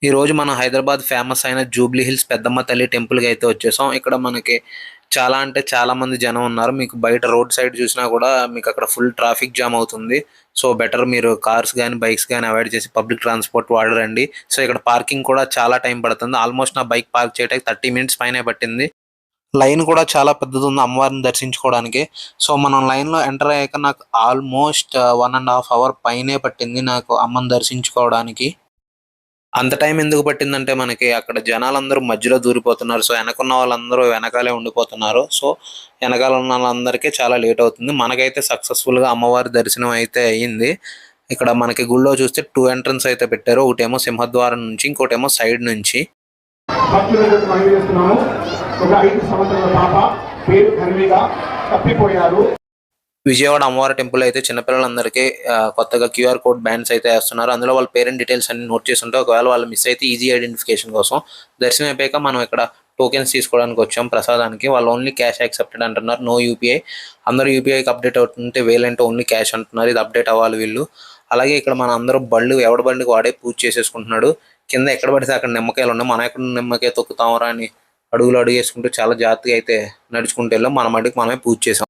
ఈ రోజు మనం హైదరాబాద్ ఫేమస్ అయిన జూబ్లీ హిల్స్ పెద్దమ్మ తల్లి టెంపుల్‌కి అయితే వచ్చేసాం. ఇక్కడ మనకి చాలా అంటే చాలా మంది జనం ఉన్నారు. మీకు బయట రోడ్ సైడ్ చూసినా కూడా మీకక్కడ ఫుల్ ట్రాఫిక్ జామ్ అవుతుంది. సో, బెటర్ మీరు కార్స్ గాని, బైక్స్ గాని అవాయిడ్ చేసి పబ్లిక్ ట్రాన్స్‌పోర్ట్ వాడరండి. సో, ఇక్కడ పార్కింగ్ కూడా చాలా టైం పడుతుంది. ఆల్మోస్ట్ నా బైక్ పార్క్ చేయడానికి 30 మినిట్స్ పైనే పట్టింది. లైన్ కూడా చాలా పెద్దదుంది అమ్మవారిని దర్శించుకోవడానికి. సో, మనం లైన్‌లో ఎంటర్ అయ్యాక నాకు ఆల్మోస్ట్ 1 ½ అవర్ పైనే పట్టింది నాకు అమ్మని దర్శించుకోవడానికి. అంత టైం ఎందుకు పట్టిందంటే మనకి అక్కడ జనాలందరూ మధ్యలో దూరిపోతున్నారు. సో, వెనకున్న వాళ్ళందరూ వెనకాలే ఉండిపోతున్నారు. సో, వెనకాల ఉన్న వాళ్ళందరికీ చాలా లేట్ అవుతుంది. మనకైతే సక్సెస్‌ఫుల్‌గా అమ్మవారి దర్శనం అయితే అయింది. ఇక్కడ మనకి గుడిలో చూస్తే 2 ఎంట్రన్స్ అయితే పెట్టారు. ఒకటేమో సింహద్వారం నుంచి, ఇంకోటేమో సైడ్ నుంచి. భక్తులకు మనవి చేస్తున్నాము. ఒక 5 సంవత్సరాల పాప పేరు ధర్మిక తప్పిపోయారు. విజయవాడ అమ్మవారి టెంపుల్ అయితే చిన్నపిల్లలందరికీ కొత్తగా క్యూఆర్ కోడ్ బ్యాన్స్ అయితే ఏస్తున్నారు. అందులో వాళ్ళ పేరెంట్ డీటెయిల్స్ అన్నీ నోట్ చేసుంటే ఒకవేళ వాళ్ళు మిస్ అయితే ఈజీ ఐడెంటిఫికేషన్ కోసం. దర్శనం అయిపోయాక మనం ఇక్కడ టోకెన్స్ తీసుకోవడానికి వచ్చాం ప్రసాదానికి. వాళ్ళు ఓన్లీ క్యాష్ యాక్సెప్టెడ్ అంటున్నారు. No UPI. అందరూ యూపీఐకి అప్డేట్ అవుతుంటే వీళ్ళంటే ఓన్లీ క్యాష్ అంటున్నారు. ఇది అప్డేట్ అవ్వాలి వీళ్ళు. అలాగే ఇక్కడ మన అందరూ ఎవడి బండికి వాడే పూజ చేసేసుకుంటున్నాడు. కింద ఎక్కడ పడితే అక్కడ నిమ్మకాయలు ఉన్నాయి. మనం ఎక్కడ నిమ్మకాయ తొక్కుతామరా అని అడుగులు అడుగేసుకుంటూ చాలా జాగ్రత్తగా అయితే నడుచుకుంటూ వెళ్ళాం. మన మటుకు మనమే పూజ చేసాం.